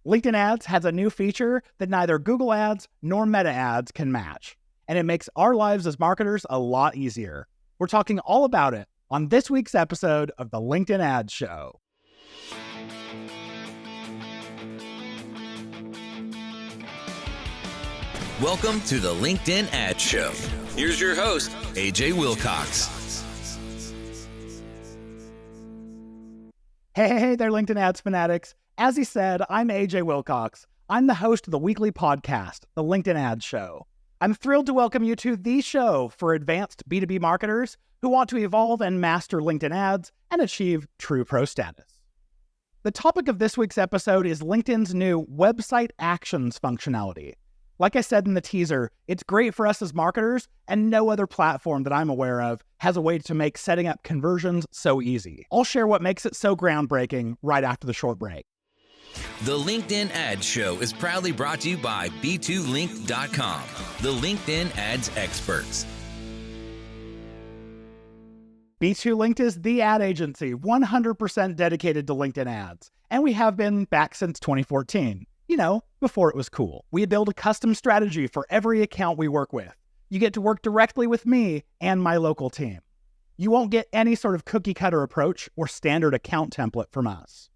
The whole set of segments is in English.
LinkedIn Ads has a new feature that neither Google Ads nor Meta Ads can match, and it makes our lives as marketers a lot easier. We're talking all about it on this week's episode of the LinkedIn Ads Show. Welcome to the LinkedIn Ads Show. Here's your host, AJ Wilcox. Hey there, LinkedIn Ads fanatics. As he said, I'm AJ Wilcox. I'm the host of the weekly podcast, the LinkedIn Ads Show. I'm thrilled to welcome you to the show for advanced B2B marketers who want to evolve and master LinkedIn ads and achieve true pro status. The topic of this week's episode is LinkedIn's new Website Actions functionality. Like I said in the teaser, it's great for us as marketers, and no other platform that I'm aware of has a way to make setting up conversions so easy. I'll share what makes it so groundbreaking right after the short break. The LinkedIn Ads Show is proudly brought to you by B2Link.com, the LinkedIn ads experts. B2Linked is the ad agency 100% dedicated to LinkedIn ads, and we have been back since 2014. You know, before it was cool. We build a custom strategy for every account we work with. You get to work directly with me and my local team. You won't get any sort of cookie cutter approach or standard account template from us.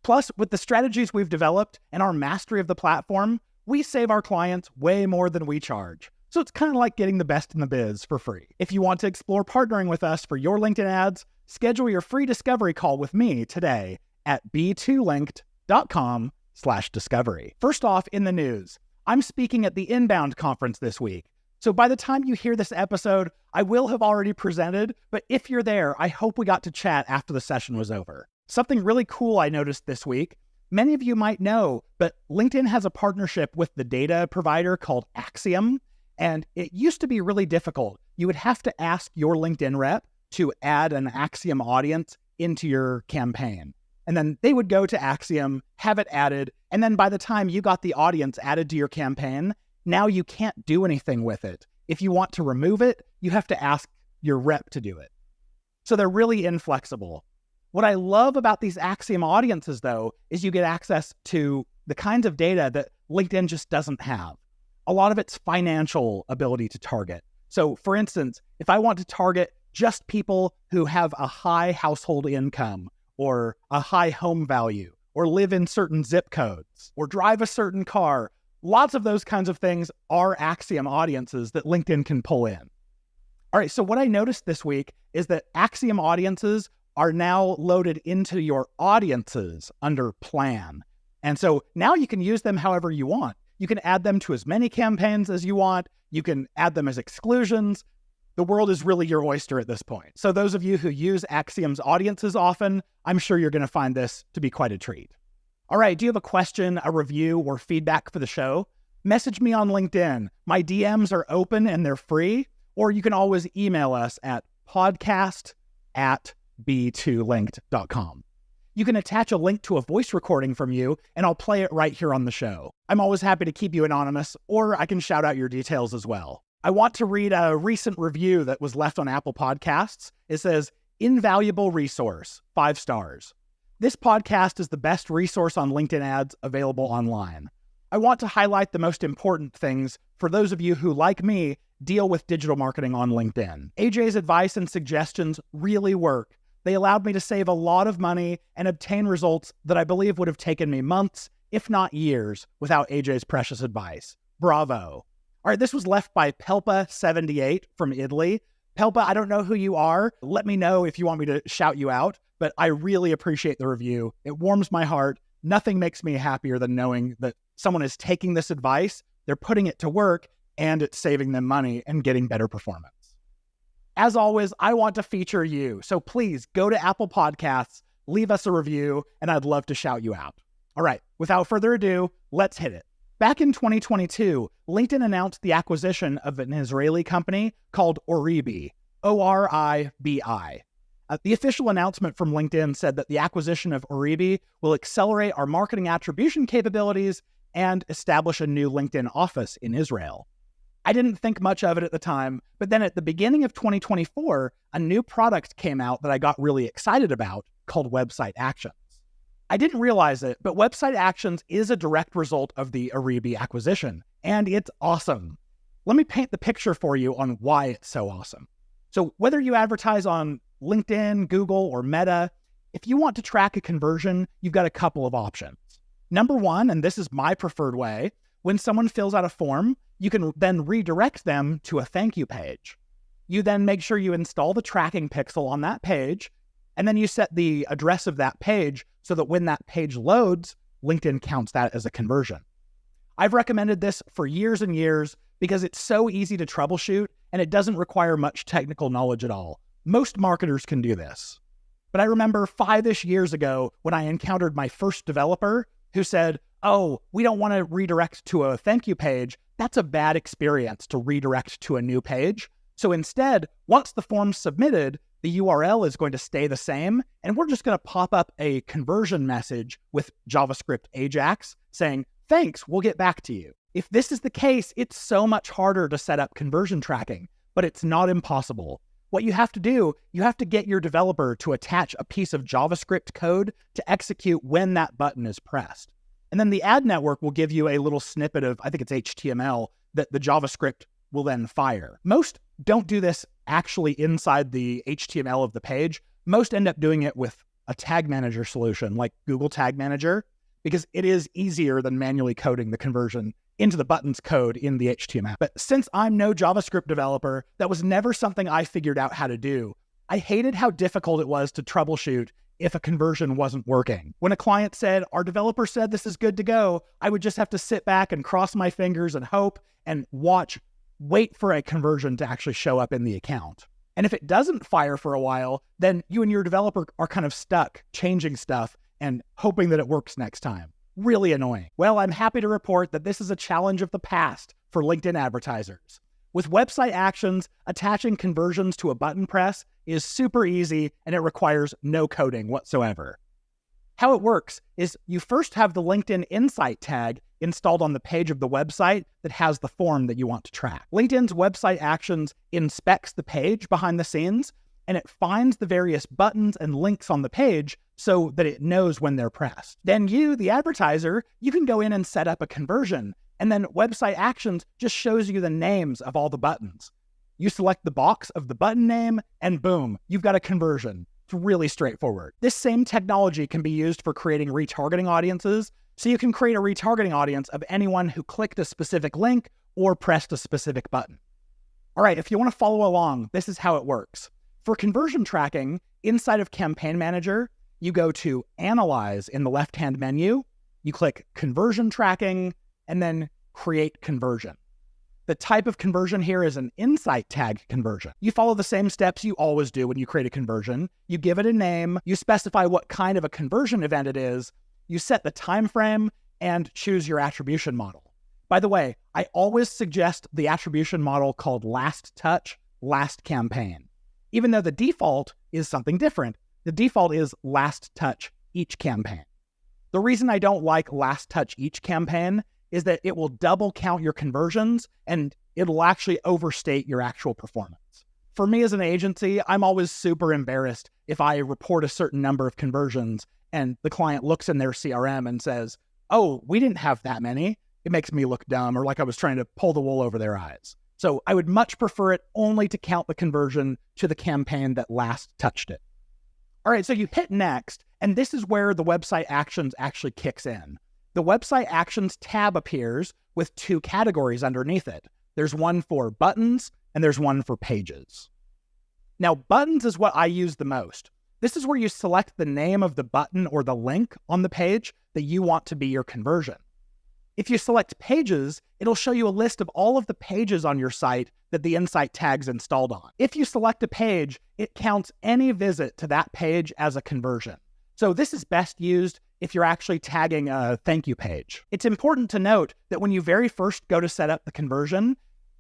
Plus, with the strategies we've developed and our mastery of the platform, we save our clients way more than we charge. So it's kind of like getting the best in the biz for free. If you want to explore partnering with us for your LinkedIn ads, schedule your free discovery call with me today at b2linked.com/discovery. First off, in the news, I'm speaking at the Inbound conference this week. So by the time you hear this episode, I will have already presented, but if you're there, I hope we got to chat after the session was over. Something really cool I noticed this week, many of you might know, but LinkedIn has a partnership with the data provider called Acxiom, and it used to be really difficult. You would have to ask your LinkedIn rep to add an Acxiom audience into your campaign. And then they would go to Acxiom, have it added, and then by the time you got the audience added to your campaign, now you can't do anything with it. If you want to remove it, you have to ask your rep to do it. So they're really inflexible. What I love about these Acxiom audiences, though, is you get access to the kinds of data that LinkedIn just doesn't have. A lot of it's financial ability to target. So for instance, if I want to target just people who have a high household income, or a high home value, or live in certain zip codes, or drive a certain car. Lots of those kinds of things are Acxiom audiences that LinkedIn can pull in. All right, so what I noticed this week is that Acxiom audiences are now loaded into your audiences under plan. And so now you can use them however you want. You can add them to as many campaigns as you want. You can add them as exclusions. The world is really your oyster at this point. So those of you who use Acxiom's audiences often, I'm sure you're going to find this to be quite a treat. All right, do you have a question, a review, or feedback for the show? Message me on LinkedIn. My DMs are open and they're free, or you can always email us at podcast@b2linked.com. You can attach a link to a voice recording from you, and I'll play it right here on the show. I'm always happy to keep you anonymous, or I can shout out your details as well. I want to read a recent review that was left on Apple Podcasts. It says, "Invaluable resource, 5 stars. This podcast is the best resource on LinkedIn ads available online. I want to highlight the most important things for those of you who, like me, deal with digital marketing on LinkedIn. AJ's advice and suggestions really work. They allowed me to save a lot of money and obtain results that I believe would have taken me months, if not years, without AJ's precious advice. Bravo." All right, this was left by Pelpa78 from Italy. Pelpa, I don't know who you are. Let me know if you want me to shout you out, but I really appreciate the review. It warms my heart. Nothing makes me happier than knowing that someone is taking this advice, they're putting it to work, and it's saving them money and getting better performance. As always, I want to feature you, so please go to Apple Podcasts, leave us a review, and I'd love to shout you out. All right, without further ado, let's hit it. Back in 2022, LinkedIn announced the acquisition of an Israeli company called Oribi, O-R-I-B-I. The official announcement from LinkedIn said that the acquisition of Oribi will accelerate our marketing attribution capabilities and establish a new LinkedIn office in Israel. I didn't think much of it at the time, but then at the beginning of 2024, a new product came out that I got really excited about called Website Actions. I didn't realize it, but Website Actions is a direct result of the Aribi acquisition, and it's awesome. Let me paint the picture for you on why it's so awesome. So whether you advertise on LinkedIn, Google, or Meta, if you want to track a conversion, you've got a couple of options. Number one, and this is my preferred way, when someone fills out a form, you can then redirect them to a thank you page. You then make sure you install the tracking pixel on that page, and then you set the address of that page so that when that page loads, LinkedIn counts that as a conversion. I've recommended this for years and years because it's so easy to troubleshoot and it doesn't require much technical knowledge at all. Most marketers can do this. But I remember 5-ish years ago when I encountered my first developer who said, "Oh, we don't want to redirect to a thank you page. That's a bad experience to redirect to a new page. So instead, once the form's submitted, the URL is going to stay the same, and we're just going to pop up a conversion message with JavaScript Ajax saying, 'Thanks, we'll get back to you.'" If this is the case, it's so much harder to set up conversion tracking, but it's not impossible. What you have to do, you have to get your developer to attach a piece of JavaScript code to execute when that button is pressed. And then the ad network will give you a little snippet of, I think it's HTML, that the JavaScript will then fire. Most don't do this actually inside the HTML of the page. Most end up doing it with a tag manager solution like Google Tag Manager, because it is easier than manually coding the conversion into the button's code in the HTML. But since I'm no JavaScript developer, that was never something I figured out how to do. I hated how difficult it was to troubleshoot if a conversion wasn't working. When a client said, "Our developer said this is good to go," I would just have to sit back and cross my fingers and hope and wait for a conversion to actually show up in the account. And if it doesn't fire for a while, then you and your developer are kind of stuck changing stuff and hoping that it works next time. Really annoying. Well, I'm happy to report that this is a challenge of the past for LinkedIn advertisers. With Website Actions, attaching conversions to a button press is super easy and it requires no coding whatsoever. How it works is you first have the LinkedIn Insight tag installed on the page of the website that has the form that you want to track. LinkedIn's Website Actions inspects the page behind the scenes, and it finds the various buttons and links on the page so that it knows when they're pressed. Then you, the advertiser, you can go in and set up a conversion, and then Website Actions just shows you the names of all the buttons. You select the box of the button name, and boom, you've got a conversion. It's really straightforward. This same technology can be used for creating retargeting audiences, so you can create a retargeting audience of anyone who clicked a specific link or pressed a specific button. All right, if you want to follow along, this is how it works. For conversion tracking, inside of Campaign Manager, you go to Analyze in the left-hand menu, you click Conversion Tracking, and then Create Conversion. The type of conversion here is an Insight tag conversion. You follow the same steps you always do when you create a conversion. You give it a name, you specify what kind of a conversion event it is, you set the time frame, and choose your attribution model. By the way, I always suggest the attribution model called Last Touch, Last Campaign. Even though the default is something different. The default is Last Touch Each Campaign. The reason I don't like Last Touch Each Campaign is that it will double count your conversions and it'll actually overstate your actual performance. For me as an agency, I'm always super embarrassed if I report a certain number of conversions and the client looks in their CRM and says, "Oh, we didn't have that many." It makes me look dumb or like I was trying to pull the wool over their eyes. So I would much prefer it only to count the conversion to the campaign that last touched it. All right, so you hit next, and this is where the Website Actions actually kicks in. The Website Actions tab appears with two categories underneath it. There's one for buttons and there's one for pages. Now, buttons is what I use the most. This is where you select the name of the button or the link on the page that you want to be your conversion. If you select pages, it'll show you a list of all of the pages on your site that the Insight tag's installed on. If you select a page, it counts any visit to that page as a conversion. So this is best used if you're actually tagging a thank you page. It's important to note that when you very first go to set up the conversion,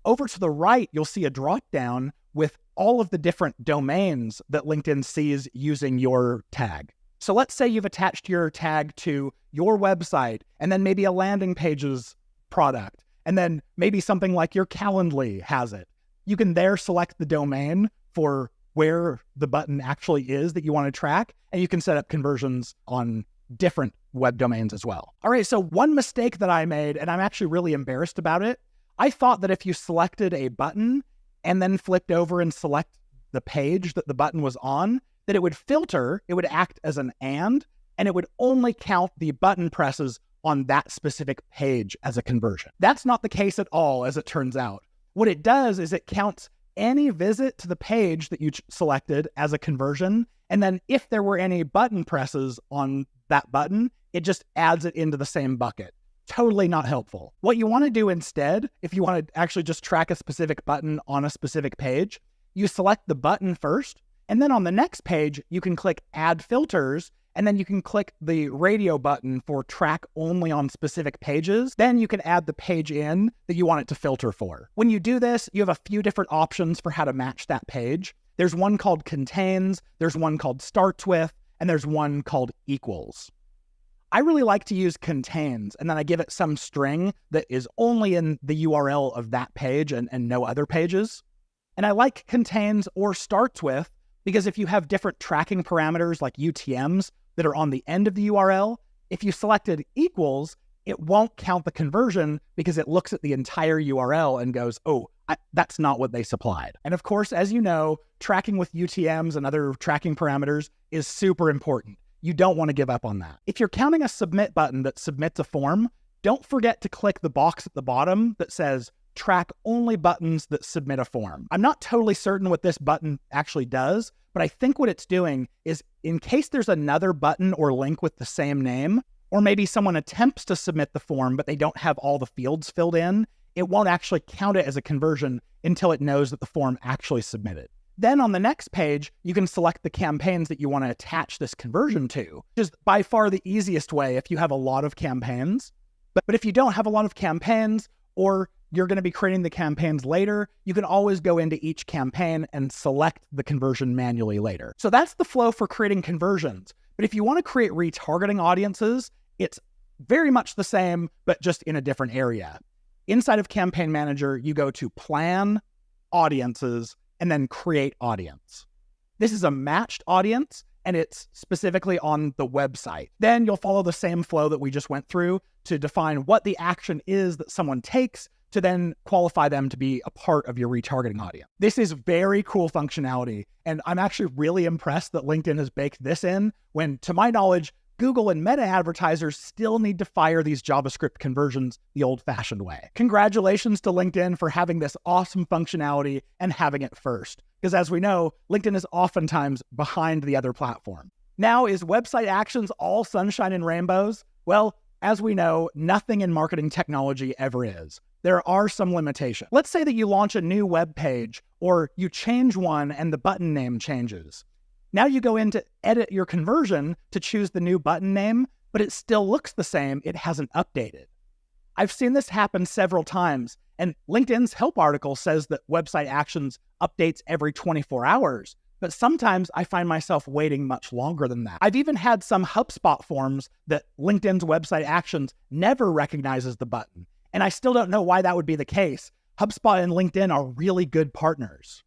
over to the right, you'll see a drop-down with all of the different domains that LinkedIn sees using your tag. So let's say you've attached your tag to your website and then maybe a landing page's product, and then maybe something like your Calendly has it. You can there select the domain for where the button actually is that you want to track, and you can set up conversions on different web domains as well. All right, so one mistake that I made, and I'm actually really embarrassed about it, I thought that if you selected a button and then flipped over and select the page that the button was on, that it would filter, it would act as an and it would only count the button presses on that specific page as a conversion. That's not the case at all, as it turns out. What it does is it counts any visit to the page that you selected as a conversion, and then if there were any button presses on that button, it just adds it into the same bucket. Totally not helpful. What you want to do instead, if you want to actually just track a specific button on a specific page, you select the button first, and then on the next page, you can click Add Filters, and then you can click the radio button for track only on specific pages. Then you can add the page in that you want it to filter for. When you do this, you have a few different options for how to match that page. There's one called Contains, there's one called Starts With, and there's one called Equals. I really like to use Contains, and then I give it some string that is only in the URL of that page and no other pages. And I like Contains or Starts With because if you have different tracking parameters like UTMs that are on the end of the URL, if you selected Equals, it won't count the conversion because it looks at the entire URL and goes, oh, that's not what they supplied. And of course, as you know, tracking with UTMs and other tracking parameters is super important. You don't want to give up on that. If you're counting a submit button that submits a form, don't forget to click the box at the bottom that says track only buttons that submit a form. I'm not totally certain what this button actually does, but I think what it's doing is in case there's another button or link with the same name, or maybe someone attempts to submit the form, but they don't have all the fields filled in, it won't actually count it as a conversion until it knows that the form actually submitted. Then on the next page, you can select the campaigns that you want to attach this conversion to, which is by far the easiest way if you have a lot of campaigns. But if you don't have a lot of campaigns, or you're going to be creating the campaigns later, you can always go into each campaign and select the conversion manually later. So that's the flow for creating conversions. But if you want to create retargeting audiences, it's very much the same, but just in a different area. Inside of Campaign Manager, you go to Plan, Audiences, and then Create Audience. This is a matched audience, and it's specifically on the website. Then you'll follow the same flow that we just went through to define what the action is that someone takes to then qualify them to be a part of your retargeting audience. This is very cool functionality, and I'm actually really impressed that LinkedIn has baked this in when, to my knowledge, Google and Meta advertisers still need to fire these JavaScript conversions the old-fashioned way. Congratulations to LinkedIn for having this awesome functionality and having it first, because as we know, LinkedIn is oftentimes behind the other platform. Now, is website actions all sunshine and rainbows? Well, as we know, nothing in marketing technology ever is. There are some limitations. Let's say that you launch a new web page, or you change one and the button name changes. Now you go in to edit your conversion to choose the new button name, but it still looks the same. It hasn't updated. I've seen this happen several times, and LinkedIn's help article says that website actions updates every 24 hours, but sometimes I find myself waiting much longer than that. I've even had some HubSpot forms that LinkedIn's website actions never recognizes the button, and I still don't know why that would be the case. HubSpot and LinkedIn are really good partners.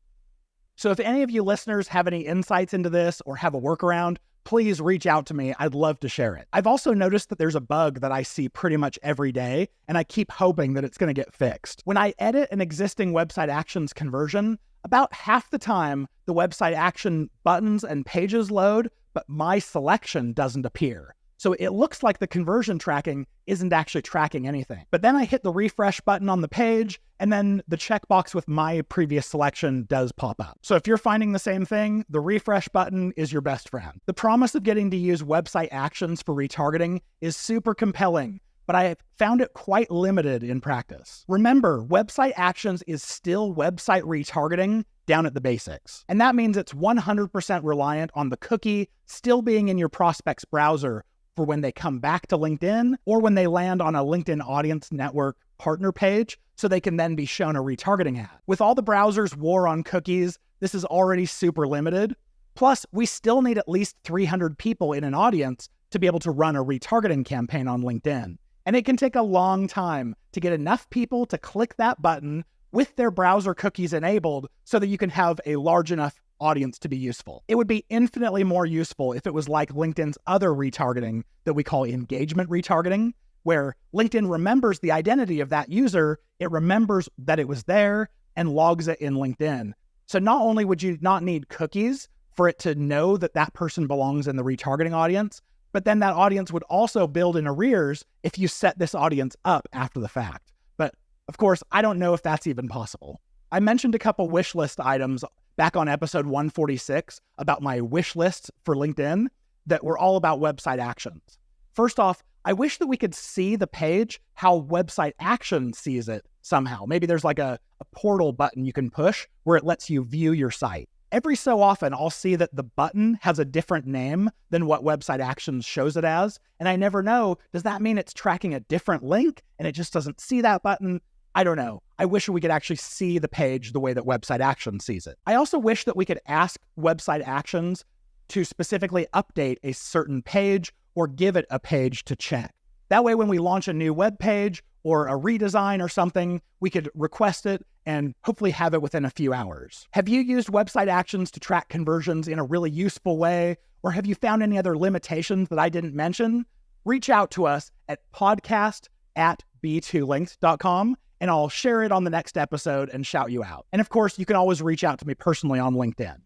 So if any of you listeners have any insights into this or have a workaround, please reach out to me. I'd love to share it. I've also noticed that there's a bug that I see pretty much every day, and I keep hoping that it's going to get fixed. When I edit an existing website actions conversion, about half the time, the website action buttons and pages load, but my selection doesn't appear. So it looks like the conversion tracking isn't actually tracking anything. But then I hit the refresh button on the page, and then the checkbox with my previous selection does pop up. So if you're finding the same thing, the refresh button is your best friend. The promise of getting to use website actions for retargeting is super compelling, but I found it quite limited in practice. Remember, website actions is still website retargeting down at the basics. And that means it's 100% reliant on the cookie still being in your prospect's browser for when they come back to LinkedIn or when they land on a LinkedIn Audience Network partner page, so they can then be shown a retargeting ad. With all the browsers' war on cookies, this is already super limited. Plus, we still need at least 300 people in an audience to be able to run a retargeting campaign on LinkedIn. And it can take a long time to get enough people to click that button with their browser cookies enabled so that you can have a large enough audience to be useful. It would be infinitely more useful if it was like LinkedIn's other retargeting that we call engagement retargeting, where LinkedIn remembers the identity of that user, it remembers that it was there and logs it in LinkedIn. So not only would you not need cookies for it to know that that person belongs in the retargeting audience, but then that audience would also build in arrears if you set this audience up after the fact. But of course, I don't know if that's even possible. I mentioned a couple wish list items back on episode 146 about my wish lists for LinkedIn that were all about website actions. First off, I wish that we could see the page how website action sees it somehow. Maybe there's like a portal button you can push where it lets you view your site. Every so often, I'll see that the button has a different name than what Website Actions shows it as, and I never know, does that mean it's tracking a different link and it just doesn't see that button? I don't know. I wish we could actually see the page the way that Website Actions sees it. I also wish that we could ask Website Actions to specifically update a certain page or give it a page to check. That way, when we launch a new web page or a redesign or something, we could request it and hopefully have it within a few hours. Have you used Website Actions to track conversions in a really useful way? Or have you found any other limitations that I didn't mention? Reach out to us at podcast@b2linked.com and I'll share it on the next episode and shout you out. And of course, you can always reach out to me personally on LinkedIn.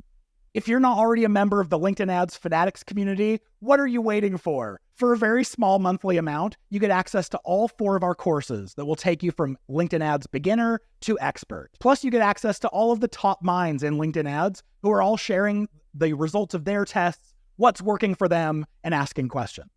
If you're not already a member of the LinkedIn Ads Fanatics community, what are you waiting for? For a very small monthly amount, you get access to all 4 of our courses that will take you from LinkedIn Ads beginner to expert. Plus, you get access to all of the top minds in LinkedIn Ads who are all sharing the results of their tests, what's working for them, and asking questions.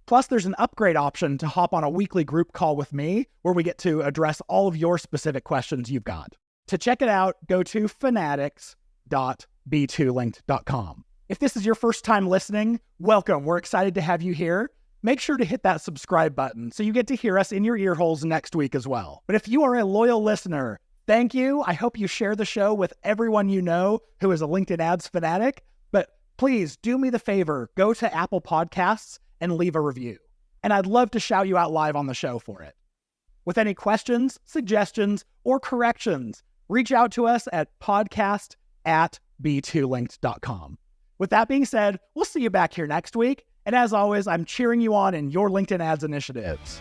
Plus, there's an upgrade option to hop on a weekly group call with me where we get to address all of your specific questions you've got. To check it out, go to fanatics.b2linked.com. If this is your first time listening, welcome. We're excited to have you here. Make sure to hit that subscribe button so you get to hear us in your ear holes next week as well. But if you are a loyal listener, thank you. I hope you share the show with everyone you know who is a LinkedIn Ads fanatic. But please do me the favor, go to Apple Podcasts and leave a review. And I'd love to shout you out live on the show for it. With any questions, suggestions, or corrections, reach out to us at podcast@b2linked.com. With that being said, we'll see you back here next week. And as always, I'm cheering you on in your LinkedIn Ads initiatives.